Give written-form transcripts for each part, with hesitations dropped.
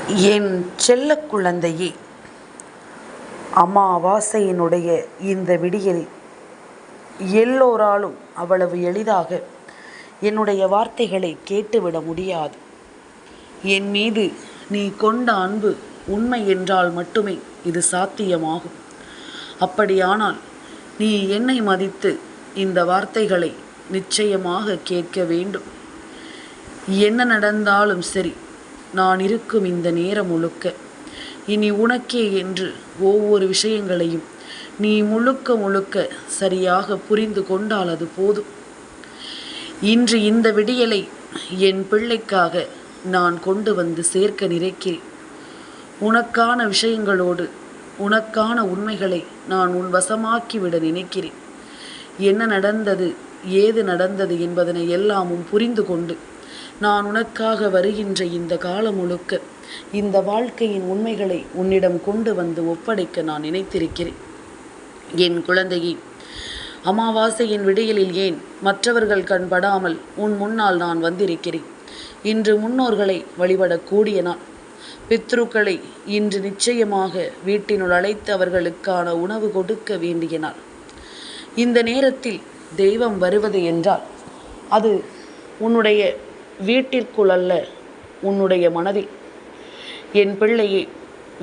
என் செல்ல குழந்தையே, அமாவாசையினுடைய இந்த விடியல் எல்லோராலும் அவ்வளவு எளிதாக என்னுடைய வார்த்தைகளை கேட்டுவிட முடியாது. என் மீது நீ கொண்ட அன்பு உண்மை என்றால் மட்டுமே இது சாத்தியமாகும். அப்படியானால் நீ என்னை மதித்து இந்த வார்த்தைகளை நிச்சயமாக கேட்க வேண்டும். என்ன நடந்தாலும் சரி, நான் இருக்கும் இந்த நேரம் முழுக்க இனி உனக்கே என்று ஒவ்வொரு விஷயங்களையும் நீ முழுக்க முழுக்க சரியாக புரிந்து கொண்டால் அது போதும். இன்று இந்த விடியலை என் பிள்ளைக்காக நான் கொண்டு வந்து சேர்க்க நினைக்கிறேன். உனக்கான விஷயங்களோடு உனக்கான உண்மைகளை நான் உன் வசமாக்கிவிட நினைக்கிறேன். என்ன நடந்தது, ஏது நடந்தது என்பதனை எல்லாமும் புரிந்து கொண்டு நான் உனக்காக வருகின்ற இந்த காலம் முழுக்க இந்த வாழ்க்கையின் உண்மைகளை உன்னிடம் கொண்டு வந்து ஒப்படைக்க நான் நினைத்திருக்கிறேன். என் குழந்தையே, அமாவாசையின் விடியலில் ஏன் மற்றவர்கள் கண்படாமல் உன் முன்னால் நான் வந்திருக்கிறேன். இன்று முன்னோர்களை வழிபடக்கூடிய நாள். பித்ருக்களை இன்று நிச்சயமாக வீட்டினுள் அழைத்து அவர்களுக்கான உணவு கொடுக்க வேண்டிய நாள். இந்த நேரத்தில் தெய்வம் வருவது என்றால் அது உன்னுடைய வீட்டிற்குள் அல்ல, உன்னுடைய மனதில். என் பிள்ளையே,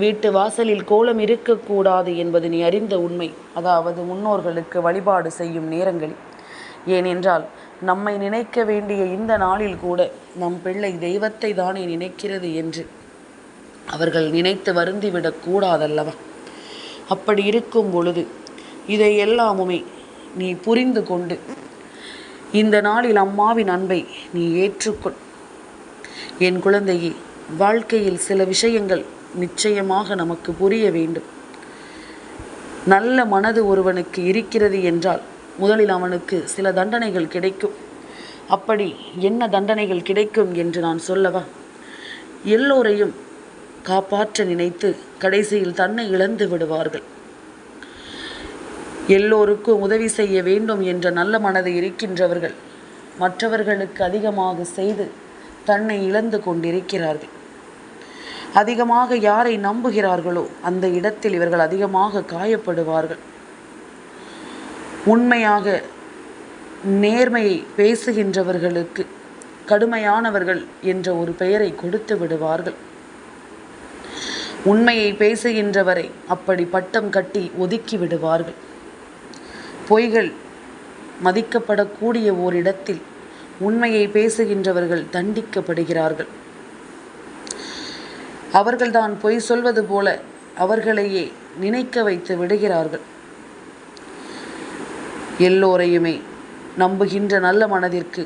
வீட்டு வாசலில் கோலம் இருக்கக்கூடாது என்பது நீ அறிந்த உண்மை. அதாவது முன்னோர்களுக்கு வழிபாடு செய்யும் நேரங்களில். ஏனென்றால் நம்மை நினைக்க வேண்டிய இந்த நாளில் கூட நம் பிள்ளை தெய்வத்தை தானே நினைக்கிறது என்று அவர்கள் நினைத்து வருந்திவிடக் கூடாதல்லவா? அப்படி இருக்கும் பொழுது இதை எல்லாமுமே நீ புரிந்து கொண்டு இந்த நாளில் அம்மாவின் அன்பை நீ ஏற்றுக்கொள். என் குழந்தையே, வாழ்க்கையில் சில விஷயங்கள் நிச்சயமாக நமக்கு புரிய வேண்டும். நல்ல மனது ஒருவனுக்கு இருக்கிறது என்றால் முதலில் அவனுக்கு சில தண்டனைகள் கிடைக்கும். அப்படி என்ன தண்டனைகள் கிடைக்கும் என்று நான் சொல்லவா? எல்லோரையும் காப்பாற்ற நினைத்து கடைசியில் தன்னை இழந்து விடுவார்கள். எல்லோருக்கும் உதவி செய்ய வேண்டும் என்ற நல்ல மனது இருக்கின்றவர்கள் மற்றவர்களுக்கு அதிகமாக செய்து தன்னை இழந்து கொண்டிருக்கிறார்கள். அதிகமாக யாரை நம்புகிறார்களோ அந்த இடத்தில் இவர்கள் அதிகமாக காயப்படுவார்கள். உண்மையாக நேர்மையை பேசுகின்றவர்களுக்கு கடுமையானவர்கள் என்ற ஒரு பெயரை கொடுத்து விடுவார்கள். உண்மையை பேசுகின்றவரை அப்படி பட்டம் கட்டி ஒதுக்கி விடுவார்கள். பொய்கள் மதிக்கப்படக்கூடிய ஓரிடத்தில் உண்மையை பேசுகின்றவர்கள் தண்டிக்கப்படுகிறார்கள். அவர்கள்தான் பொய் சொல்வது போல அவர்களையே நினைக்க வைத்து விடுகிறார்கள். எல்லோரையுமே நம்புகின்ற நல்ல மனதிற்கு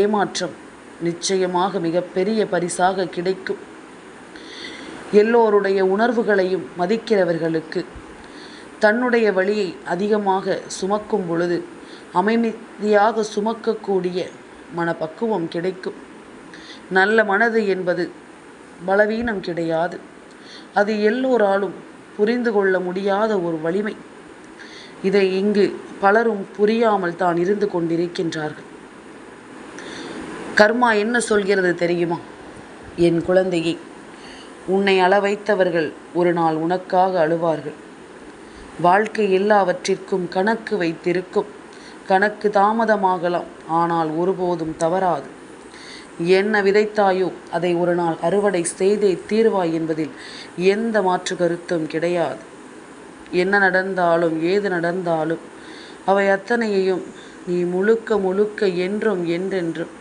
ஏமாற்றம் நிச்சயமாக மிகப்பெரிய பரிசாக கிடைக்கும். எல்லோருடைய உணர்வுகளையும் மதிக்கிறவர்களுக்கு தன்னுடைய வழியை அதிகமாக சுமக்கும் பொழுது அமைதியாக சுமக்கக்கூடிய மனப்பக்குவம் கிடைக்கும். நல்ல மனது என்பது பலவீனம் கிடையாது. அது எல்லோராலும் புரிந்து கொள்ள முடியாத ஒரு வலிமை. இதை இங்கு பலரும் புரியாமல் தான் இருந்து கொண்டிருக்கின்றார்கள். கர்மா என்ன சொல்கிறது தெரியுமா? என் குழந்தையை, உன்னை அழ வைத்தவர்கள் ஒரு நாள் உனக்காக அழுவார்கள். வாழ்க்கை எல்லாவற்றிற்கும் கணக்கு வைத்திருக்கும். கணக்கு தாமதமாகலாம், ஆனால் ஒருபோதும் தவறாது. என்ன விதைத்தாயோ அதை ஒரு நாள் அறுவடை செய்தே தீர்வாய் என்பதில் எந்த மாற்று கருத்தும் கிடையாது. என்ன நடந்தாலும் ஏது நடந்தாலும் அவை அத்தனையையும் நீ முழுக்க முழுக்க என்றும் என்றென்றும்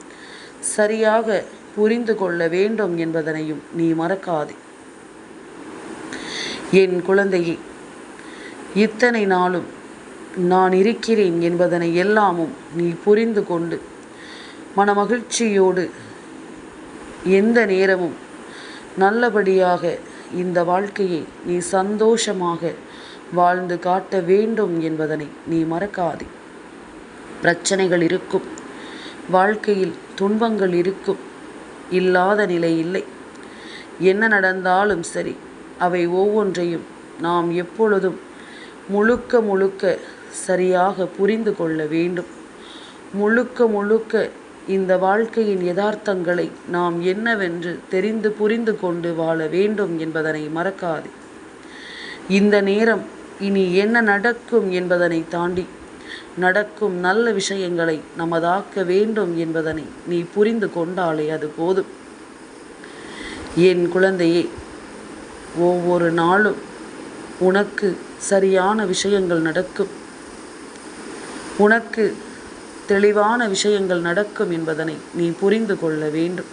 சரியாக புரிந்து கொள்ள வேண்டும் என்பதனையும் நீ மறக்காதே. என் குழந்தையே, இத்தனை நாளும் நான் இருக்கிறேன் என்பதனை எல்லாமும் நீ புரிந்து கொண்டு மனமகிழ்ச்சியோடு எந்த நேரமும் நல்லபடியாக இந்த வாழ்க்கையை நீ சந்தோஷமாக வாழ்ந்து காட்ட வேண்டும் என்பதனை நீ மறக்காதே. பிரச்சனைகள் இருக்கும், வாழ்க்கையில் துன்பங்கள் இருக்கும், இல்லாத நிலை இல்லை. என்ன நடந்தாலும் சரி, அவை ஒவ்வொன்றையும் நாம் எப்பொழுதும் முழுக்க முழுக்க சரியாக புரிந்து கொள்ள வேண்டும். முழுக்க முழுக்க இந்த வாழ்க்கையின் யதார்த்தங்களை நாம் என்னவென்று தெரிந்து புரிந்து கொண்டு வாழ வேண்டும் என்பதனை மறக்காதே. இந்த நேரம் இனி என்ன நடக்கும் என்பதனை தாண்டி நடக்கும் நல்ல விஷயங்களை நமதாக்க வேண்டும் என்பதனை நீ புரிந்து கொண்டாலே அது போதும். என் குழந்தையே, ஒவ்வொரு நாளும் உனக்கு சரியான விஷயங்கள் நடக்கும், உனக்கு தெளிவான விஷயங்கள் நடக்கும் என்பதனை நீ புரிந்து கொள்ள வேண்டும்.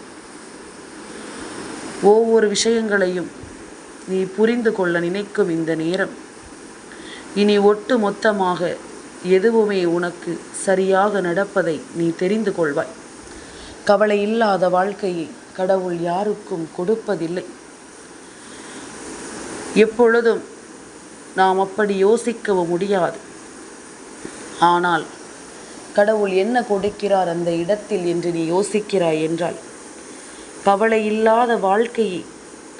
ஒவ்வொரு விஷயங்களையும் நீ புரிந்து கொள்ள நினைக்கும் இந்த நேரம் இனி ஒட்டு மொத்தமாக எதுவுமே உனக்கு சரியாக நடப்பதை நீ தெரிந்து கொள்வாய். கவலை இல்லாத வாழ்க்கையை கடவுள் யாருக்கும் கொடுப்பதில்லை. எப்பொழுதும் நாம் அப்படி யோசிக்கவும் முடியாது. ஆனால் கடவுள் என்ன கொடுக்கிறார் அந்த இடத்தில் என்று நீ யோசிக்கிறாய் என்றால், கவலை இல்லாத வாழ்க்கையை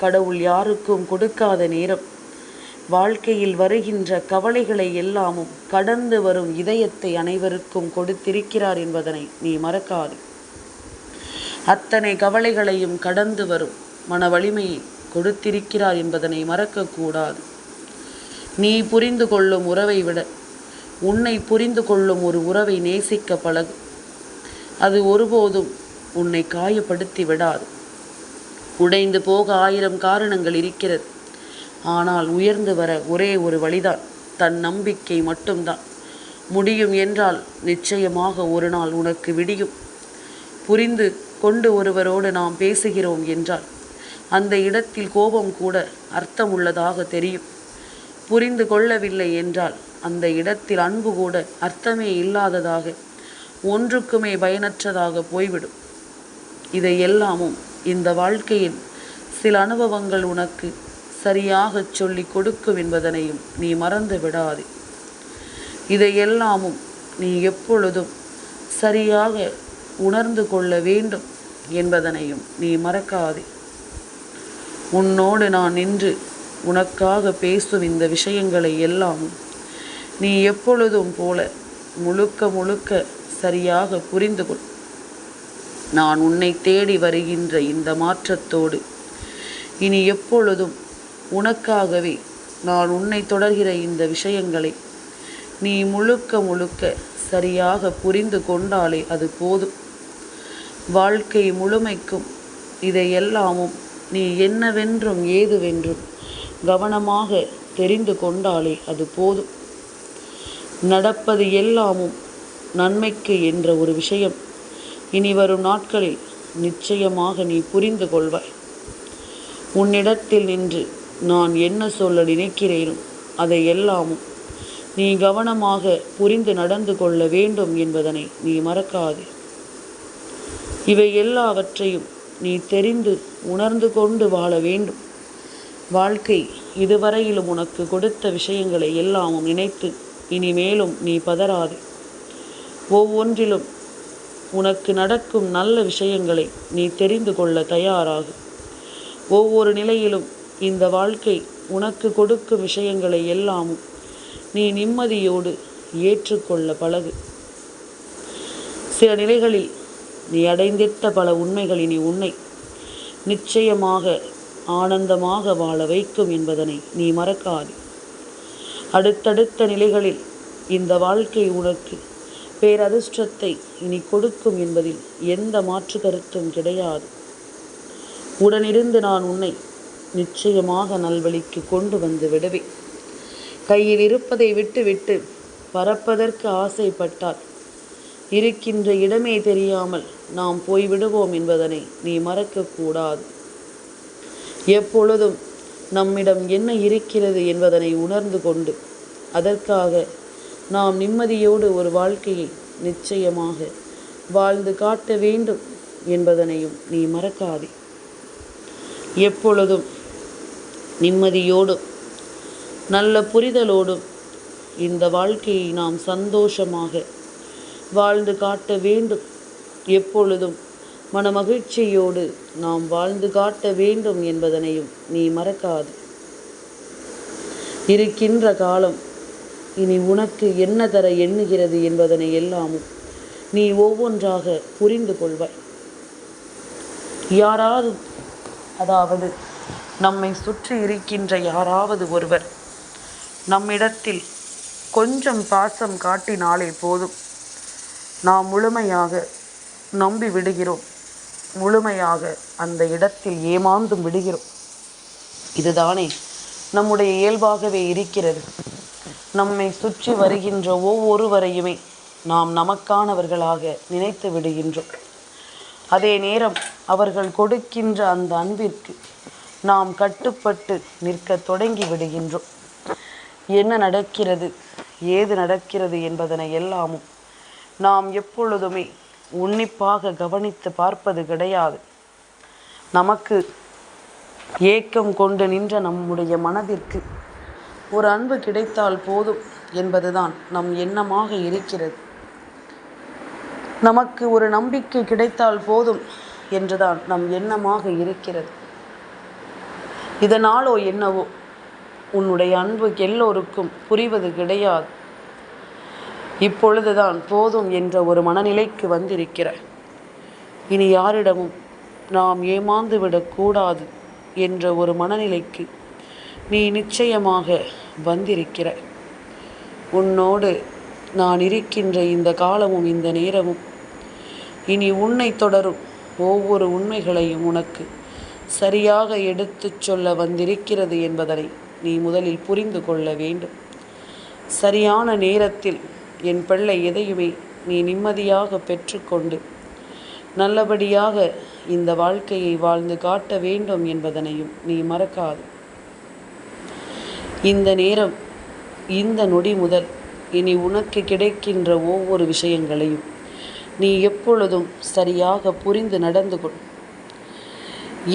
கடவுள் யாருக்கும் கொடுக்காத நேரம் வாழ்க்கையில் வருகின்ற கவலைகளை எல்லாமும் கடந்து வரும் இதயத்தை அனைவருக்கும் கொடுத்திருக்கிறார் என்பதனை நீ மறக்காது. அத்தனை கவலைகளையும் கடந்து வரும் மன வலிமையை கொடுத்திருக்கிறார் என்பதனை மறக்கக்கூடாது. நீ புரிந்து கொள்ளும் உறவை விட உன்னை புரிந்து கொள்ளும் ஒரு உறவை நேசிக்க பழகு. அது ஒருபோதும் உன்னை காயப்படுத்தி விடாது. உடைந்து போக 1000 காரணங்கள் இருக்கிறது. ஆனால் உயர்ந்து வர ஒரே ஒரு வழிதான், தன் நம்பிக்கை மட்டும்தான். முடியும் என்றால் நிச்சயமாக ஒரு நாள் உனக்கு விடியும். புரிந்து கொண்டு ஒருவரோடு நாம் பேசுகிறோம் என்றால் அந்த இடத்தில் கோபம் கூட அர்த்தமுள்ளதாக தெரியும். புரிந்து கொள்ளவில்லை என்றால் அந்த இடத்தில் அன்பு கூட அர்த்தமே இல்லாததாக, ஒன்றுக்குமே பயனற்றதாக போய்விடும். இதை எல்லாமும் இந்த வாழ்க்கையின் சில அனுபவங்கள் உனக்கு சரியாக சொல்லி கொடுக்கும் என்பதனையும் நீ மறந்து விடாதே. இதை எல்லாமும் நீ எப்பொழுதும் சரியாக உணர்ந்து கொள்ள வேண்டும் என்பதனையும் நீ மறக்காதே. உன்னோடு நான் நின்று உனக்காக பேசும் இந்த விஷயங்களை எல்லாமும் நீ எப்பொழுதும் போல முழுக்க முழுக்க சரியாக புரிந்து கொள். நான் உன்னை தேடி வருகின்ற இந்த மாற்றத்தோடு இனி எப்பொழுதும் உனக்காகவே நான் உன்னை தொடர்கிற இந்த விஷயங்களை நீ முழுக்க முழுக்க சரியாக புரிந்து கொண்டாலே அது போதும். வாழ்க்கை முழுமைக்கும் இதையெல்லாமும் நீ என்னவென்றும் ஏதுவென்றும் கவனமாக தெரிந்து கொண்டாலே அது போதும். நடப்பது எல்லாமும் நன்மைக்கு என்ற ஒரு விஷயம் இனி வரும் நாட்களில் நிச்சயமாக நீ புரிந்து கொள்வாய். உன்னிடத்தில் நின்று நான் என்ன சொல்ல நினைக்கிறேனோ அதை எல்லாமும் நீ கவனமாக புரிந்து நடந்து கொள்ள வேண்டும் என்பதனை நீ மறக்காதே. இவை எல்லாவற்றையும் நீ தெரிந்து உணர்ந்து கொண்டு வாழ வேண்டும். வாழ்க்கை இதுவரையிலும் உனக்கு கொடுத்த விஷயங்களை எல்லாமும் நினைத்து இனிமேலும் நீ பதறாதே. ஒவ்வொன்றிலும் உனக்கு நடக்கும் நல்ல விஷயங்களை நீ தெரிந்து கொள்ள தயாராகு. ஒவ்வொரு நிலையிலும் இந்த வாழ்க்கை உனக்கு கொடுக்கும் விஷயங்களை எல்லாமும் நீ நிம்மதியோடு ஏற்றுக்கொள்ள பழகு. சில நிலைகளில் நீ அடைந்திட்ட பல உண்மைகள் இனி உன்னை நிச்சயமாக ஆனந்தமாக வாழ வைக்கும் என்பதனை நீ மறக்காதே. அடுத்தடுத்த நிலைகளில் இந்த வாழ்க்கை உனக்கு பேரதிர்ஷ்டத்தை இனி கொடுக்கும் என்பதில் எந்த மாற்று கருத்தும் கிடையாது. உடனிருந்து நான் உன்னை நிச்சயமாக நல்வழிக்கு கொண்டு வந்து விடுவேன். கையில் இருப்பதை விட்டுவிட்டு பறப்பதற்கு ஆசைப்பட்டால் இருக்கின்ற இடமே தெரியாமல் நாம் போய்விடுவோம் என்பதனை நீ மறக்கக்கூடாது. எப்பொழுதும் நம்மிடம் என்ன இருக்கிறது என்பதனை உணர்ந்து கொண்டு அதற்காக நாம் நிம்மதியோடு ஒரு வாழ்க்கையை நிச்சயமாக வாழ்ந்து காட்ட வேண்டும் என்பதனையும் நீ மறக்காதே. எப்பொழுதும் நிம்மதியோடும் நல்ல புரிதலோடும் இந்த வாழ்க்கையை நாம் சந்தோஷமாக வாழ்ந்து காட்ட வேண்டும். எப்பொழுதும் மனமகிழ்ச்சியோடு நாம் வாழ்ந்து காட்ட வேண்டும் என்பதனையும் நீ மறக்காது. இருக்கின்ற காலம் இனி உனக்கு என்ன தர எண்ணுகிறது என்பதனை எல்லாமும் நீ ஒவ்வொன்றாக புரிந்து கொள்வாய். யாராவது, அதாவது நம்மை சுற்றி இருக்கின்ற யாராவது ஒருவர் நம்மிடத்தில் கொஞ்சம் பாசம் காட்டினாலே போதும், நாம் முழுமையாக நம்பி விடுகிறோம், முழுமையாக அந்த இடத்தில் ஏமாந்தும் விடுகிறோம். இதுதானே நம்முடைய இயல்பாகவே இருக்கிறது. நம்மை சுற்றி வருகின்ற ஒவ்வொருவரையுமே நாம் நமக்கானவர்களாக நினைத்து விடுகின்றோம். அதே நேரம் அவர்கள் கொடுக்கின்ற அந்த அன்பிற்கு நாம் கட்டுப்பட்டு நிற்க தொடங்கி விடுகின்றோம். என்ன நடக்கிறது, ஏது நடக்கிறது என்பதனை எல்லாமும் நாம் எப்பொழுதுமே உன்னிப்பாக கவனித்து பார்ப்பது கிடையாது. நமக்கு ஏக்கம் கொண்டு நின்ற நம்முடைய மனதிற்கு ஒரு அன்பு கிடைத்தால் போதும் என்பதுதான் நம் எண்ணமாக இருக்கிறது. நமக்கு ஒரு நம்பிக்கை கிடைத்தால் போதும் என்றுதான் நம் எண்ணமாக இருக்கிறது. இதனாலோ என்னவோ உன்னுடைய அன்பு எல்லோருக்கும் புரிவது கிடையாது. இப்பொழுதுதான் போதும் என்ற ஒரு மனநிலைக்கு வந்திருக்கிறாய். இனி யாரிடமும் நாம் ஏமாந்து விடக்கூடாது என்ற ஒரு மனநிலைக்கு நீ நிச்சயமாக வந்திருக்கிறாய். உன்னோடு நான் இருக்கின்ற இந்த காலமும் இந்த நேரமும் இனி உன்னை தொடரும் ஒவ்வொரு உண்மைகளையும் உனக்கு சரியாக எடுத்துச் சொல்ல வந்திருக்கிறது என்பதனை நீ முதலில் புரிந்து கொள்ள வேண்டும். சரியான நேரத்தில் என் பிள்ளை எதையுமே நீ நிம்மதியாக பெற்றுக்கொண்டு நல்லபடியாக இந்த வாழ்க்கையை வாழ்ந்து காட்ட வேண்டும் என்பதனையும் நீ மறக்காது. இந்த நேரம், இந்த நொடி முதல் இனி உனக்கு கிடைக்கின்ற ஒவ்வொரு விஷயங்களையும் நீ எப்பொழுதும் சரியாக புரிந்து நடந்து கொள்.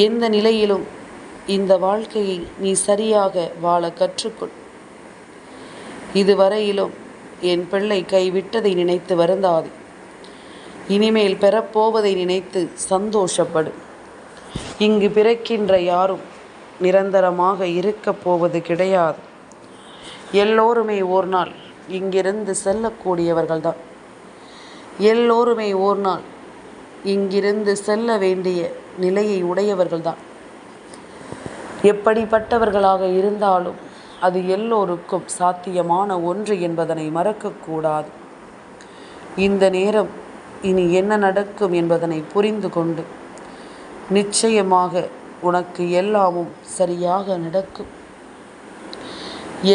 எந்த நிலையிலும் இந்த வாழ்க்கையை நீ சரியாக வாழ கற்றுக்கொள். இதுவரையிலும் என் பிள்ளை கைவிட்டதை நினைத்து வருந்தாதே. இனிமேல் பெறப்போவதை நினைத்து சந்தோஷப்படு. இங்கு பிறக்கின்ற யாரும் நிரந்தரமாக இருக்கப் போவது கிடையாது. எல்லோருமே ஓர் நாள் இங்கிருந்து செல்லக்கூடியவர்கள்தான். எல்லோருமே ஓர் நாள் இங்கிருந்து செல்ல வேண்டிய நிலையை உடையவர்கள்தான். எப்படிப்பட்டவர்களாக இருந்தாலும் அது எல்லோருக்கும் சாத்தியமான ஒன்று என்பதனை மறக்கக்கூடாது. இந்த நேரம் இனி என்ன நடக்கும் என்பதனை புரிந்து கொண்டு நிச்சயமாக உனக்கு எல்லாமும் சரியாக நடக்கும்.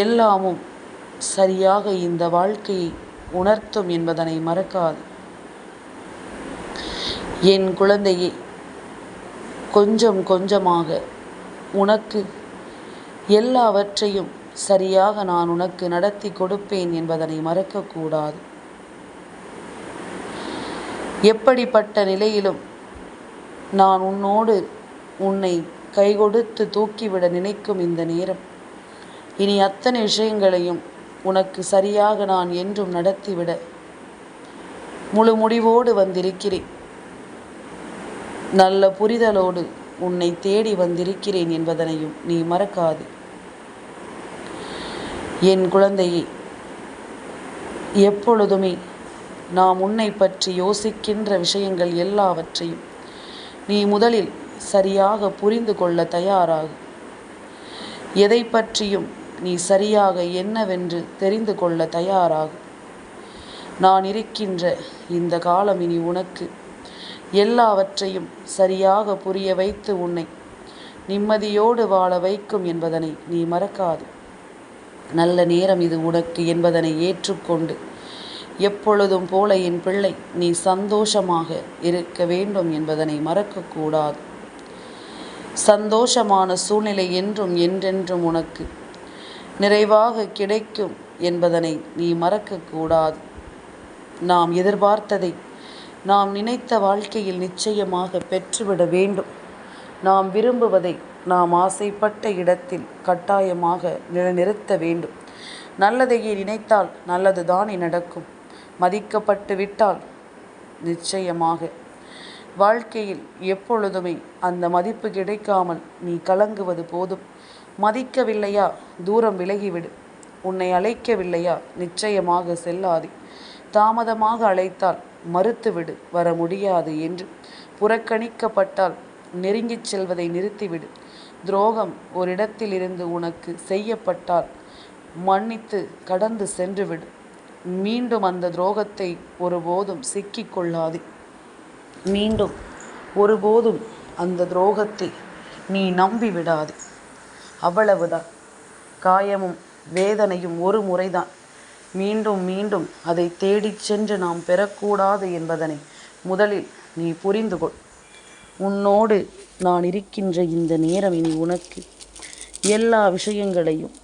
எல்லாமும் சரியாக இந்த வாழ்க்கையை உணர்த்தும் என்பதனை மறக்காது. என் குழந்தையே, கொஞ்சம் கொஞ்சமாக உனக்கு எல்லாவற்றையும் சரியாக நான் உனக்கு நடத்தி கொடுப்பேன் என்பதனை மறக்கக்கூடாது. எப்படிப்பட்ட நிலையிலும் நான் உன்னோடு உன்னை கைகொடுத்து தூக்கிவிட நினைக்கும் இந்த நேரம் இனி அத்தனை விஷயங்களையும் உனக்கு சரியாக நான் என்றும் நடத்திவிட முழு முடிவோடு வந்திருக்கிறேன். நல்ல புரிதலோடு உன்னை தேடி வந்திருக்கிறேன் என்பதனையும் நீ மறக்காது. என் குழந்தையே, எப்பொழுதுமே நாம் உன்னை பற்றி யோசிக்கின்ற விஷயங்கள் எல்லாவற்றையும் நீ முதலில் சரியாக புரிந்து கொள்ள தயாராகு. எதை பற்றியும் நீ சரியாக என்னவென்று தெரிந்து கொள்ள தயாராகு. நான் இருக்கின்ற இந்த காலம் இனி உனக்கு எல்லாவற்றையும் சரியாக புரிய வைத்து உன்னை நிம்மதியோடு வாழ வைக்கும் என்பதனை நீ மறக்காது. நல்ல நேரம் இது உனக்கு என்பதனை ஏற்றுக்கொண்டு எப்பொழுதும் போல என் பிள்ளை நீ சந்தோஷமாக இருக்க வேண்டும் என்பதனை மறக்கக்கூடாது. சந்தோஷமான சூழ்நிலை என்றும் என்றென்றும் உனக்கு நிறைவாக கிடைக்கும் என்பதனை நீ மறக்கக்கூடாது. நாம் எதிர்பார்த்ததை நாம் நினைத்த வாழ்க்கையில் நிச்சயமாக பெற்றுவிட வேண்டும். நாம் விரும்புவதை நாம் ஆசைப்பட்ட இடத்தில் கட்டாயமாக நிலைநிறுத்த வேண்டும். நல்லதையே நினைத்தால் நல்லது தானே நடக்கும். மதிக்கப்பட்டு விட்டால் நிச்சயமாக வாழ்க்கையில் எப்பொழுதுமே அந்த மதிப்பு கிடைக்காமல் நீ கலங்குவது போதும். மதிக்கவில்லையா, தூரம் விலகிவிடு. உன்னை அழைக்கவில்லையா, நிச்சயமாக செல்லாதே. தாமதமாக அழைத்தால் மறுத்துவிடு, வர முடியாது என்று. புறக்கணிக்கப்பட்டால் நெருங்கிச் செல்வதை நிறுத்திவிடு. துரோகம் ஓரிடத்திலிருந்து உனக்கு செய்யப்பட்டால் மன்னித்து கடந்து சென்றுவிடு. மீண்டும் அந்த துரோகத்தை ஒருபோதும் சிக்கிக் கொள்ளாதே. மீண்டும் ஒருபோதும் அந்த துரோகத்தை நீ நம்பி விடாதே. அவ்வளவுதான். காயமும் வேதனையும் ஒரு முறைதான். மீண்டும் மீண்டும் அதை தேடிச் சென்று நாம் பெறக்கூடாது என்பதனை முதலில் நீ புரிந்து கொள். உன்னோடு நான் இருக்கின்ற இந்த நேரம் இனி உனக்கு எல்லா விஷயங்களையும்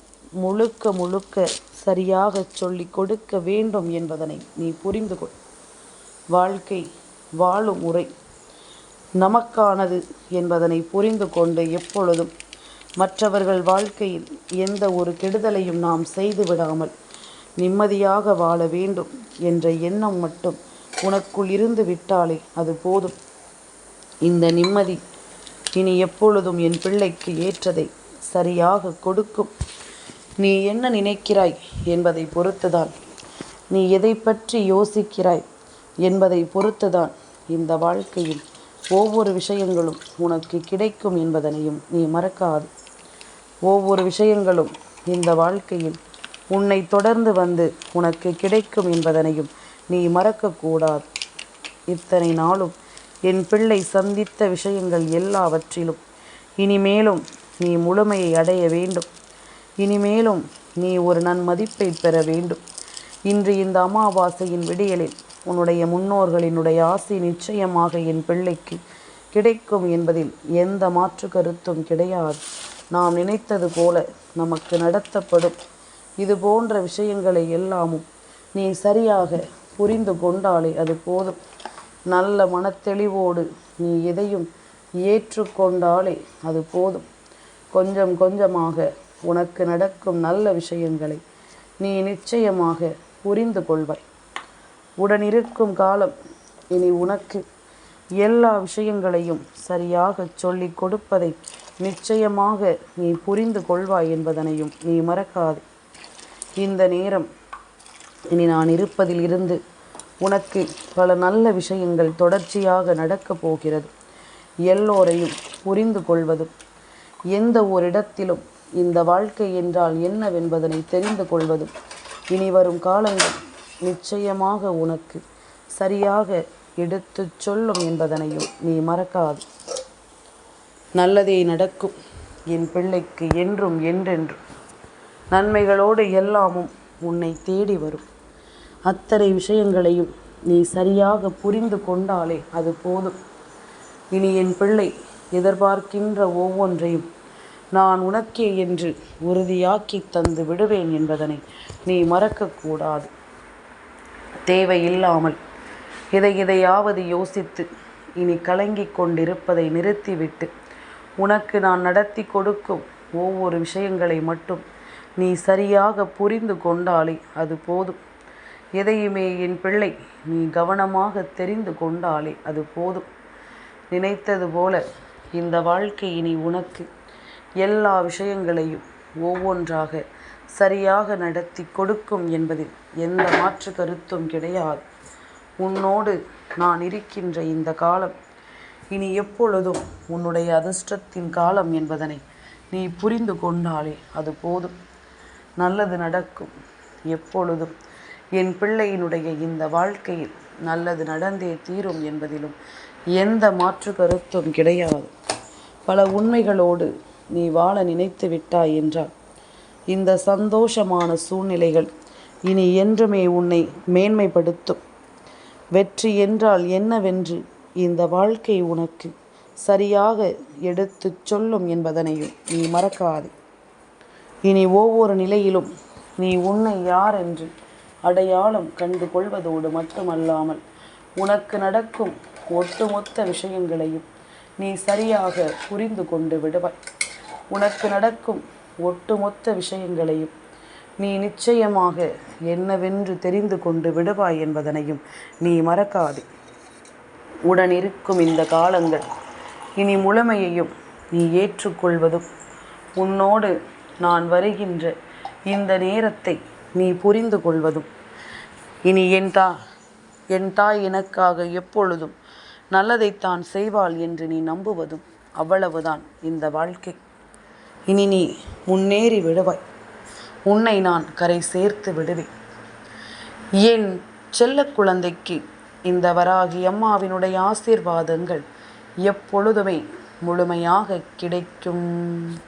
முழுக்க முழுக்க சரியாக சொல்லி கொடுக்க வேண்டும் என்பதனை நீ புரிந்து கொள். வாழ்க்கை வாழும் முறை நமக்கானது என்பதனை புரிந்து கொண்டு எப்பொழுதும் மற்றவர்கள் வாழ்க்கையில் எந்த ஒரு கெடுதலையும் நாம் செய்து விடாமல் நிம்மதியாக வாழ வேண்டும் என்ற எண்ணம் மட்டும் உனக்குள் இருந்து விட்டாலே அது போதும். இந்த நிம்மதி இனி எப்பொழுதும் என் பிள்ளைக்கு ஏற்றதை சரியாக கொடுக்கும். நீ என்ன நினைக்கிறாய் என்பதை பொறுத்துதான், நீ எதை பற்றி யோசிக்கிறாய் என்பதை பொறுத்துதான் இந்த வாழ்க்கையில் ஒவ்வொரு விஷயங்களும் உனக்கு கிடைக்கும் என்பதனையும் நீ மறக்காது. ஒவ்வொரு விஷயங்களும் இந்த வாழ்க்கையில் உன்னை தொடர்ந்து வந்து உனக்கு கிடைக்கும் என்பதனையும் நீ மறக்கக்கூடாது. இத்தனை நாளும் என் பிள்ளை சந்தித்த விஷயங்கள் எல்லாவற்றிலும் இனிமேலும் நீ முழுமையை அடைய வேண்டும். இனிமேலும் நீ ஒரு நன்மதிப்பை பெற வேண்டும். இன்று இந்த அமாவாசையின் விடியலில் உன்னுடைய முன்னோர்களினுடைய ஆசி நிச்சயமாக என் பிள்ளைக்கு கிடைக்கும் என்பதில் எந்த மாற்று கருத்தும் கிடையாது. நாம் நினைத்தது போல நமக்கு நடத்தப்படும். இது போன்ற விஷயங்களை எல்லாமும் நீ சரியாக புரிந்து கொண்டாலே அது போதும். நல்ல மனத்தெளிவோடு நீ எதையும் ஏற்றுக்கொண்டாலே அது போதும். கொஞ்சம் கொஞ்சமாக உனக்கு நடக்கும் நல்ல விஷயங்களை நீ நிச்சயமாக புரிந்து கொள்வாய். உடனிருக்கும் காலம் இனி உனக்கு எல்லா விஷயங்களையும் சரியாக சொல்லி கொடுப்பதை நிச்சயமாக நீ புரிந்து கொள்வாய் என்பதனையும் நீ மறக்காது. இந்த நேரம் இனி நான் இருப்பதில் இருந்து உனக்கு பல நல்ல விஷயங்கள் தொடர்ச்சியாக நடக்கப் போகிறது. எல்லோரையும் புரிந்து கொள்வதும் எந்த ஒரு இடத்திலும் இந்த வாழ்க்கை என்றால் என்னவென்பதனை தெரிந்து கொள்வதும் இனி வரும் காலங்கள் நிச்சயமாக உனக்கு சரியாக எடுத்து சொல்லும் என்பதனையும் நீ மறக்காது. நல்லதே நடக்கும் என் பிள்ளைக்கு என்றும் என்றென்றும். நன்மைகளோடு எல்லாமும் உன்னை தேடி வரும். அத்தனை விஷயங்களையும் நீ சரியாக புரிந்து கொண்டாலே அது போதும். இனி என் பிள்ளை எதிர்பார்க்கின்ற ஒவ்வொன்றையும் நான் உனக்கே என்று உறுதியாக்கி தந்து விடுவேன் என்பதனை நீ மறக்கக்கூடாது. தேவையில்லாமல் எதையாவது யோசித்து இனி கலங்கிக் கொண்டிருப்பதை நிறுத்திவிட்டு உனக்கு நான் நடத்தி கொடுக்கும் ஒவ்வொரு விஷயங்களை மட்டும் நீ சரியாக புரிந்து கொண்டாலே அது போதும். எதையுமே என் பிள்ளை நீ கவனமாக தெரிந்து கொண்டாலே அது போதும். நினைத்தது போல இந்த வாழ்க்கை இனி உனக்கு எல்லா விஷயங்களையும் ஒவ்வொன்றாக சரியாக நடத்தி கொடுக்கும் என்பதில் எந்த மாற்று கருத்தும் கிடையாது. உன்னோடு நான் இருக்கின்ற இந்த காலம் இனி எப்பொழுதும் உன்னுடைய அதிர்ஷ்டத்தின் காலம் என்பதனை நீ புரிந்து கொண்டாலே அது போதும். நல்லது நடக்கும். எப்பொழுதும் என் பிள்ளையினுடைய இந்த வாழ்க்கையில் நல்லது நடந்தே தீரும் என்பதிலும் எந்த மாற்று கருத்தும் கிடையாது. பல உண்மைகளோடு நீ வாழ நினைத்து விட்டாய் என்றால் இந்த சந்தோஷமான சூழ்நிலைகள் இனி என்றுமே உன்னை மேன்மைப்படுத்தும். வெற்றி என்றால் என்னவென்று இந்த வாழ்க்கை உனக்கு சரியாக எடுத்து சொல்லும் என்பதனையும் நீ மறக்காதே. இனி ஒவ்வொரு நிலையிலும் நீ உன்னை யார் என்று அடையாளம் கண்டு கொள்வதோடு மட்டுமல்லாமல் உனக்கு நடக்கும் ஒட்டுமொத்த விஷயங்களையும் நீ சரியாக புரிந்து கொண்டு விடுவாய். உனக்கு நடக்கும் ஒட்டுமொத்த விஷயங்களையும் நீ நிச்சயமாக என்னவென்று தெரிந்து கொண்டு விடுவாய் என்பதனையும் நீ மறக்காதே. உடனிருக்கும் இந்த காலங்கள் இனி முழுமையையும் நீ ஏற்றுக்கொள்வதும் உன்னோடு நான் வருகின்ற இந்த நேரத்தை நீ புரிந்து கொள்வதும் இனி என் தாய் எனக்காக எப்பொழுதும் நல்லதைத்தான் செய்வாள் என்று நீ நம்புவதும் அவ்வளவுதான் இந்த வாழ்க்கை. இனி நீ முன்னேறி விடுவாய். உன்னை நான் கரை சேர்த்து விடுவேன். என் செல்ல குழந்தைக்கு இந்த வராகி அம்மாவினுடைய ஆசீர்வாதங்கள் எப்பொழுதுமே முழுமையாக கிடைக்கும்.